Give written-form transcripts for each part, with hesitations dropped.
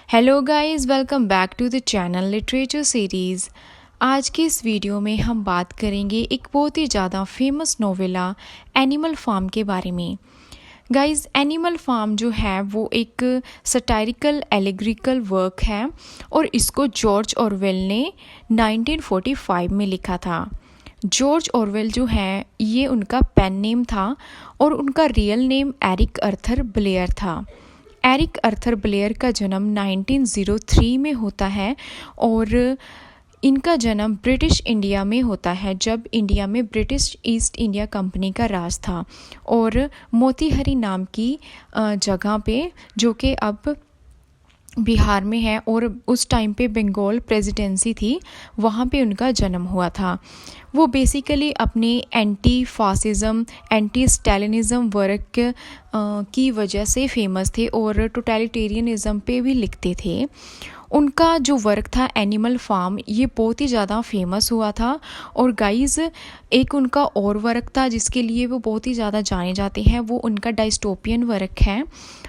Hello guys, welcome back to the channel literature series. आज की इस वीडियो में हम बात करेंगे एक बहुत ही ज़्यादा फेमस नोवेला एनिमल फार्म के बारे में। गाइस, एनिमल फार्म जो है वो एक सटायरिकल एलेग्रिकल वर्क है और इसको जॉर्ज ऑरवेल ने 1945 में लिखा था। जॉर्ज ऑरवेल जो है ये उनका पेन नेम था और उनका रियल नेम एरिक अर्थर ब्लेयर था। एरिक अर्थर ब्लेयर का जन्म 1903 में होता है और इनका जन्म ब्रिटिश इंडिया में होता है जब इंडिया में ब्रिटिश ईस्ट इंडिया कंपनी का राज था और मोतीहारी नाम की जगह पे, जो कि अब बिहार में है और उस टाइम पे बंगाल प्रेसिडेंसी थी, वहाँ पे उनका जन्म हुआ था। वो बेसिकली अपने एंटी फासिज़म एंटी स्टैलिनिज़म वर्क की वजह से फेमस थे और टोटलिटेरियनिज़म पे भी लिखते थे। उनका जो वर्क था एनिमल फार्म, ये बहुत ही ज़्यादा फेमस हुआ था। और गाइज़, एक उनका और वर्क था जिसके लिए वो बहुत ही ज़्यादा जाने जाते हैं, वो उनका डायस्टोपियन वर्क है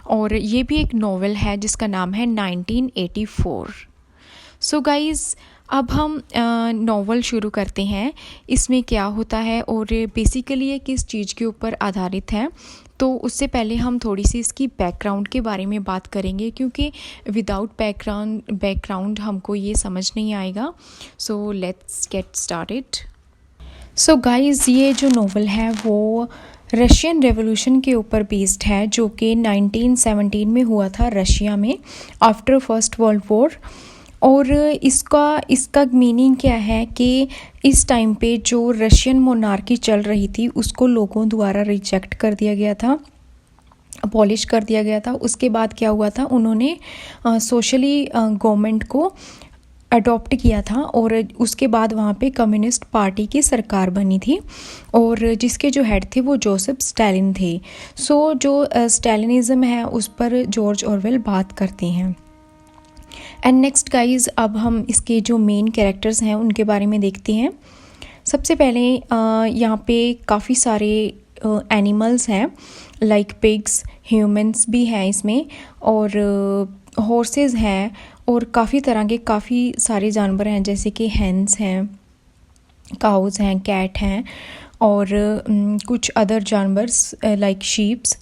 और ये भी एक नॉवेल है जिसका नाम है 1984। सो गाइज़, अब हम नॉवल शुरू करते हैं। इसमें क्या होता है और बेसिकली ये किस चीज़ के ऊपर आधारित है, तो उससे पहले हम थोड़ी सी इसकी बैकग्राउंड के बारे में बात करेंगे, क्योंकि विदाउट बैकग्राउंड हमको ये समझ नहीं आएगा। So let's get started. So guys, ये जो नॉवल है वो रशियन रेवोल्यूशन के ऊपर बेस्ड है, जो कि 1917 में हुआ था रशिया में आफ्टर फर्स्ट वर्ल्ड वॉर। और इसका मीनिंग क्या है कि इस टाइम पे जो रशियन मोनार्की चल रही थी उसको लोगों द्वारा रिजेक्ट कर दिया गया था, अबॉलिश कर दिया गया था। उसके बाद क्या हुआ था, उन्होंने सोशली गवर्नमेंट को अडॉप्ट किया था और उसके बाद वहाँ पे कम्युनिस्ट पार्टी की सरकार बनी थी और जिसके जो हेड थे वो जोसेफ स्टालिन थे। सो जो स्टालिनिज़म है उस पर जॉर्ज ऑरवेल बात करते हैं। एंड नेक्स्ट गाइज, अब हम इसके जो मेन कैरेक्टर्स हैं उनके बारे में देखते हैं। सबसे पहले यहाँ पे काफ़ी सारे एनिमल्स हैं, लाइक पिग्स, ह्यूमंस भी हैं इसमें, और हॉर्सेस हैं और काफ़ी तरह के काफ़ी सारे जानवर हैं, जैसे कि हेंस हैं, काउज हैं, कैट हैं और कुछ अदर जानवर्स like sheeps,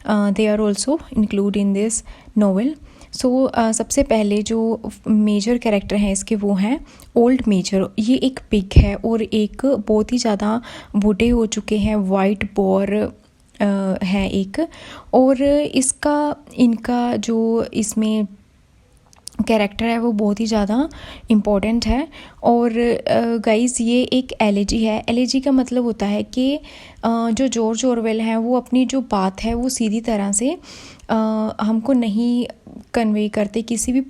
they are also include in this novel. So सबसे पहले जो मेजर कैरेक्टर हैं इसके वो हैं ओल्ड मेजर। ये एक पिग है और एक बहुत ही ज़्यादा बूढ़े हो चुके हैं वाइट बोर है एक, और इनका जो इसमें कैरेक्टर है वो बहुत ही ज़्यादा इम्पोर्टेंट है। और गाइज़, ये एक एलेजी है। एलेजी का मतलब होता है कि जो जॉर्ज ऑरवेल हैं वो अपनी जो बात है वो सीधी तरह से हमको नहीं कन्वे करते, किसी भी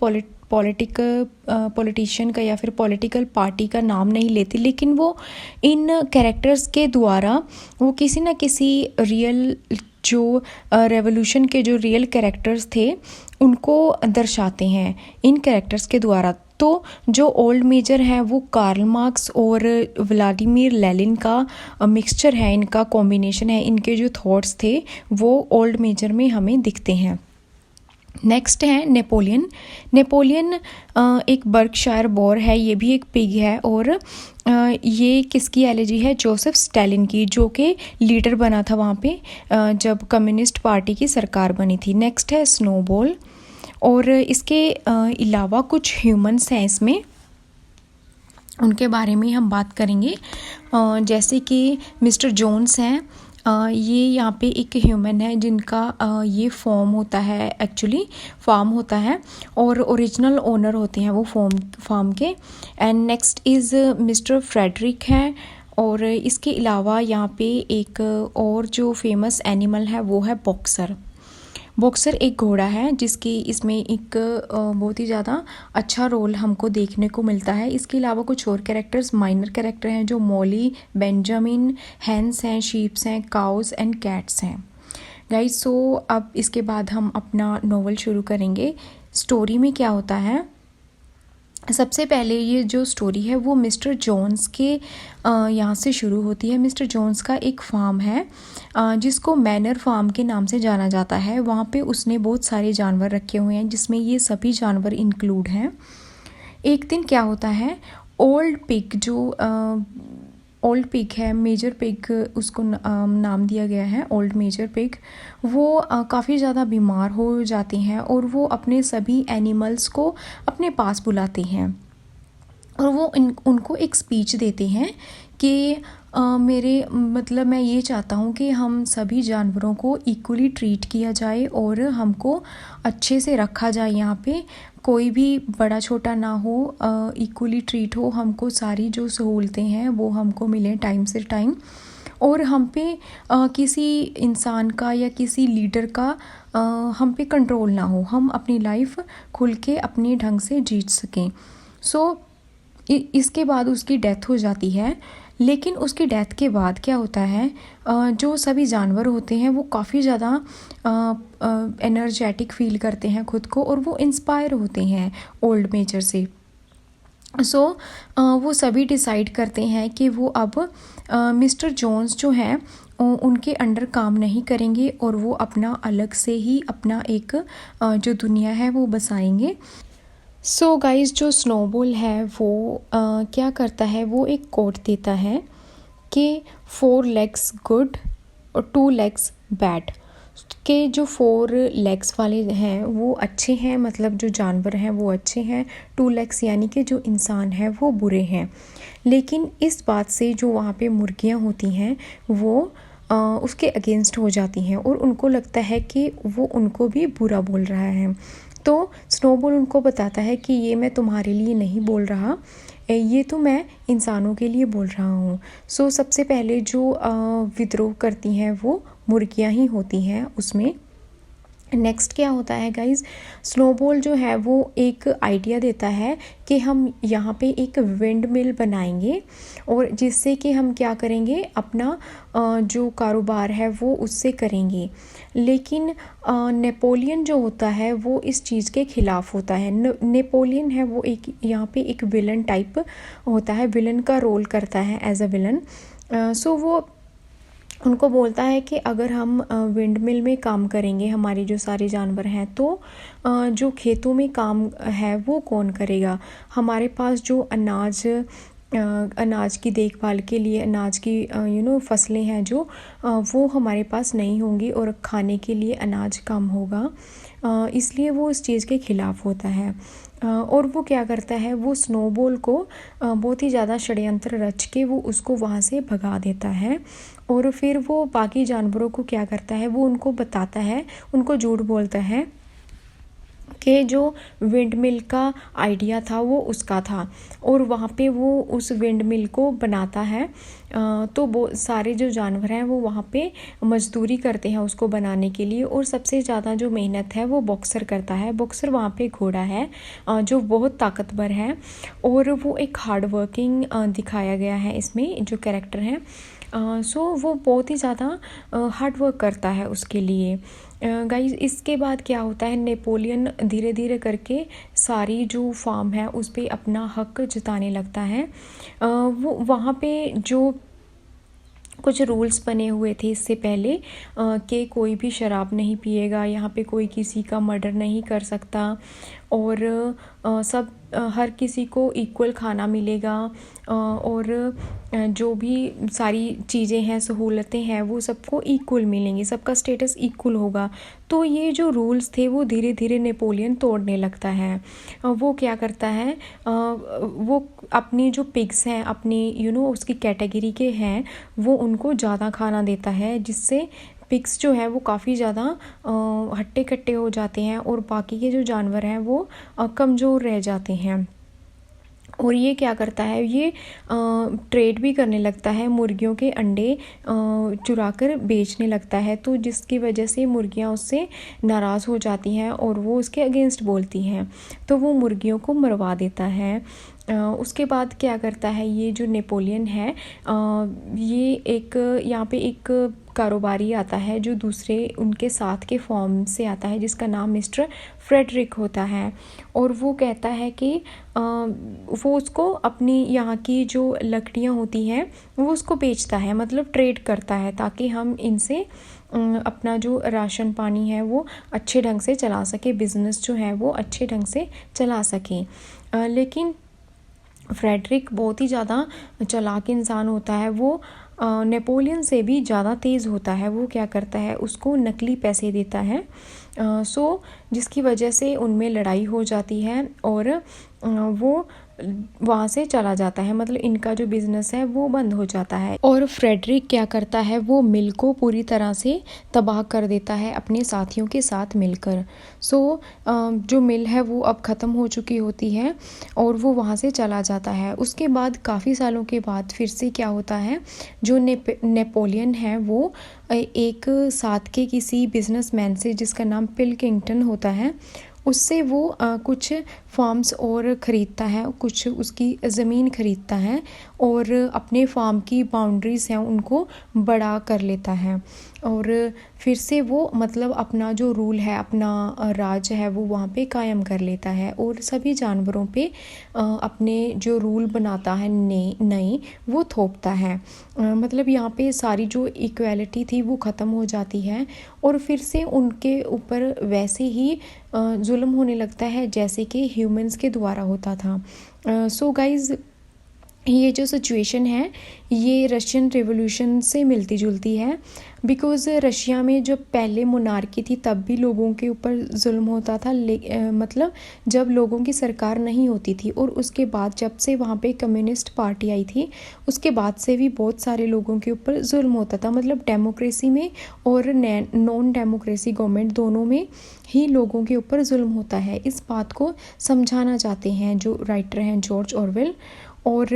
पॉलिटिशियन का या फिर पॉलिटिकल पार्टी का नाम नहीं लेते, लेकिन वो इन कैरेक्टर्स के द्वारा वो किसी न किसी रियल जो रेवोल्यूशन के जो रियल कैरेक्टर्स थे उनको दर्शाते हैं इन कैरेक्टर्स के द्वारा। तो जो ओल्ड मेजर है वो कार्ल मार्क्स और व्लादिमीर लेनिन का मिक्सचर है, इनका कॉम्बिनेशन है। इनके जो थॉट्स थे वो ओल्ड मेजर में हमें दिखते हैं। नेक्स्ट है नेपोलियन एक बर्कशायर बोर है, ये भी एक पिग है और ये किसकी एलेजी है, जोसेफ स्टालिन की, जो कि लीडर बना था वहाँ पे जब कम्युनिस्ट पार्टी की सरकार बनी थी। नेक्स्ट है स्नोबॉल, और इसके अलावा कुछ ह्यूमंस हैं इसमें, उनके बारे में हम बात करेंगे। जैसे कि मिस्टर जोन्स हैं, ये यहाँ पे एक ह्यूमन है जिनका ये फॉर्म होता है, एक्चुअली फार्म होता है और ओरिजिनल ओनर होते हैं वो फार्म के। And next is Mister Frederick है, और इसके अलावा यहाँ पे एक और जो फेमस एनिमल है वो है बॉक्सर एक घोड़ा है जिसकी इसमें एक बहुत ही ज़्यादा अच्छा रोल हमको देखने को मिलता है। इसके अलावा कुछ और कैरेक्टर्स माइनर कैरेक्टर हैं, जो मॉली, बेंजामिन, हैंस हैं, शीप्स हैं, काउस एंड कैट्स हैं। गाइस, सो अब इसके बाद हम अपना नॉवल शुरू करेंगे। स्टोरी में क्या होता है, सबसे पहले ये जो स्टोरी है वो मिस्टर जोन्स के यहाँ से शुरू होती है। मिस्टर जोन्स का एक फार्म है जिसको मैनर फार्म के नाम से जाना जाता है। वहाँ पे उसने बहुत सारे जानवर रखे हुए हैं जिसमें ये सभी जानवर इंक्लूड हैं। एक दिन क्या होता है, ओल्ड पिग जो ओल्ड पिग है, मेजर पिग उसको नाम दिया गया है, ओल्ड मेजर पिग, वो काफ़ी ज़्यादा बीमार हो जाती हैं और वो अपने सभी एनिमल्स को अपने पास बुलाते हैं और वो उनको एक स्पीच देते हैं कि मेरे मतलब मैं ये चाहता हूँ कि हम सभी जानवरों को इक्वली ट्रीट किया जाए और हमको अच्छे से रखा जाए। यहाँ पे कोई भी बड़ा छोटा ना हो, इक्वली ट्रीट हो, हमको सारी जो सहूलतें हैं वो हमको मिलें टाइम से टाइम, और हम पे किसी इंसान का या किसी लीडर का हम पे कंट्रोल ना हो, हम अपनी लाइफ खुल के अपने ढंग से जी सकें। इसके बाद उसकी डेथ हो जाती है। लेकिन उसकी डेथ के बाद क्या होता है, जो सभी जानवर होते हैं वो काफ़ी ज़्यादा एनर्जेटिक फील करते हैं खुद को और वो इंस्पायर होते हैं ओल्ड मेजर से। वो सभी डिसाइड करते हैं कि वो अब मिस्टर जोन्स जो हैं उनके अंडर काम नहीं करेंगे और वो अपना अलग से ही अपना एक जो दुनिया है वो बसाएंगे। गाइस, जो स्नोबॉल है वो क्या करता है, वो एक कोट देता है कि 4 legs गुड और 2 legs बैड, के जो 4 legs वाले हैं वो अच्छे हैं, मतलब जो जानवर हैं वो अच्छे हैं, 2 legs यानी कि जो इंसान है वो बुरे हैं। लेकिन इस बात से जो वहाँ पे मुर्गियाँ होती हैं वो उसके अगेंस्ट हो जाती हैं और उनको लगता है कि वो उनको भी बुरा बोल रहा है। तो स्नोबॉल उनको बताता है कि ये मैं तुम्हारे लिए नहीं बोल रहा, ये तो मैं इंसानों के लिए बोल रहा हूँ। सबसे पहले जो विद्रोह करती हैं वो मुर्गियाँ ही होती हैं उसमें। नेक्स्ट क्या होता है गाइज़, स्नोबॉल जो है वो एक आइडिया देता है कि हम यहाँ पे एक विंड मिल बनाएंगे और जिससे कि हम क्या करेंगे, अपना जो कारोबार है वो उससे करेंगे। लेकिन नेपोलियन जो होता है वो इस चीज़ के ख़िलाफ़ होता है। नेपोलियन है वो एक यहाँ पे एक विलन टाइप होता है, विलन का रोल करता है एज अ विलन। वो उनको बोलता है कि अगर हम विंड मिल में काम करेंगे, हमारे जो सारे जानवर हैं, तो जो खेतों में काम है वो कौन करेगा। हमारे पास जो अनाज की देखभाल के लिए अनाज की फसलें हैं जो वो हमारे पास नहीं होंगी और खाने के लिए अनाज कम होगा, इसलिए वो इस चीज़ के ख़िलाफ़ होता है। और वो क्या करता है, वो स्नोबॉल को बहुत ही ज़्यादा षड्यंत्र रच के वो उसको वहाँ से भगा देता है और फिर वो बाकी जानवरों को क्या करता है, वो उनको बताता है, उनको झूठ बोलता है कि जो विंड मिल का आइडिया था वो उसका था और वहाँ पे वो उस विंड मिल को बनाता है। तो वो सारे जो जानवर हैं वो वहाँ पे मजदूरी करते हैं उसको बनाने के लिए और सबसे ज़्यादा जो मेहनत है वो बॉक्सर करता है। बॉक्सर वहाँ पे घोड़ा है जो बहुत ताकतवर है और वो एक हार्ड वर्किंग दिखाया गया है इसमें जो कैरेक्टर है। वो बहुत ही ज़्यादा हार्ड वर्क करता है उसके लिए। गाइस, इसके बाद क्या होता है, नेपोलियन धीरे धीरे करके सारी जो फार्म है उस पर अपना हक जताने लगता है। वो वहाँ पे जो कुछ रूल्स बने हुए थे इससे पहले कि कोई भी शराब नहीं पिएगा, यहाँ पे कोई किसी का मर्डर नहीं कर सकता और हर किसी को इक्वल खाना मिलेगा और जो भी सारी चीज़ें हैं, सहूलतें हैं, वो सबको इक्वल मिलेंगी, सबका स्टेटस इक्वल होगा। तो ये जो रूल्स थे वो धीरे धीरे नेपोलियन तोड़ने लगता है। वो क्या करता है, वो अपनी जो पिग्स हैं, अपनी उसकी कैटेगरी के हैं, वो उनको ज़्यादा खाना देता है, जिससे पिग्स जो है वो काफ़ी ज़्यादा हट्टे कट्टे हो जाते हैं और बाकी के जो जानवर हैं वो कमज़ोर रह जाते हैं। और ये क्या करता है, ये ट्रेड भी करने लगता है, मुर्गियों के अंडे चुरा कर बेचने लगता है, तो जिसकी वजह से मुर्गियां उससे नाराज़ हो जाती हैं और वो उसके अगेंस्ट बोलती हैं, तो वो मुर्गियों को मरवा देता है। उसके बाद क्या करता है ये जो नेपोलियन है, ये एक यहाँ पे एक कारोबारी आता है जो दूसरे उनके साथ के फॉर्म से आता है, जिसका नाम मिस्टर फ्रेडरिक होता है। और वो कहता है कि वो उसको अपनी यहाँ की जो लकड़ियाँ होती हैं वो उसको बेचता है, मतलब ट्रेड करता है, ताकि हम इनसे अपना जो राशन पानी है वो अच्छे ढंग से चला सके, बिज़नेस जो है वो अच्छे ढंग से चला सके। लेकिन फ्रेडरिक बहुत ही ज़्यादा चालाक इंसान होता है। वो नेपोलियन से भी ज़्यादा तेज़ होता है। वो क्या करता है, उसको नकली पैसे देता है, जिसकी वजह से उनमें लड़ाई हो जाती है और वो वहाँ से चला जाता है, मतलब इनका जो बिज़नेस है वो बंद हो जाता है। और फ्रेडरिक क्या करता है, वो मिल को पूरी तरह से तबाह कर देता है अपने साथियों के साथ मिलकर। जो मिल है वो अब ख़त्म हो चुकी होती है और वो वहाँ से चला जाता है। उसके बाद काफ़ी सालों के बाद फिर से क्या होता है, जो नेपोलियन है वो एक साथ के किसी बिजनेसमैन से, जिसका नाम पिलकिंगटन होता है, उससे वो कुछ फार्म्स और ख़रीदता है, कुछ उसकी ज़मीन ख़रीदता है और अपने फार्म की बाउंड्रीज़ हैं उनको बड़ा कर लेता है। और फिर से वो मतलब अपना जो रूल है, अपना राज है वो वहाँ पे कायम कर लेता है और सभी जानवरों पे अपने जो रूल बनाता है नई वो थोपता है। मतलब यहाँ पे सारी जो इक्वालिटी थी वो ख़त्म हो जाती है और फिर से उनके ऊपर वैसे ही जुल्म होने लगता है जैसे कि ह्यूमंस के द्वारा होता था। सो गाइज़, ये जो सिचुएशन है ये रशियन रिवॉल्यूशन से मिलती जुलती है, बिकॉज़ रशिया में जब पहले मोनार्की थी तब भी लोगों के ऊपर जुल्म होता था, मतलब जब लोगों की सरकार नहीं होती थी। और उसके बाद जब से वहाँ पे कम्युनिस्ट पार्टी आई थी उसके बाद से भी बहुत सारे लोगों के ऊपर जुल्म होता था, मतलब डेमोक्रेसी में और नॉन डेमोक्रेसी गवर्नमेंट दोनों में ही लोगों के ऊपर जुल्म होता है। इस बात को समझाना चाहते हैं जो राइटर हैं जॉर्ज ऑरवेल। और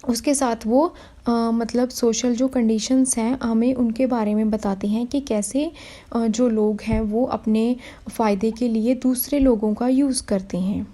उसके साथ वो मतलब सोशल जो कंडीशंस हैं हमें उनके बारे में बताते हैं कि कैसे जो लोग हैं वो अपने फ़ायदे के लिए दूसरे लोगों का यूज़ करते हैं।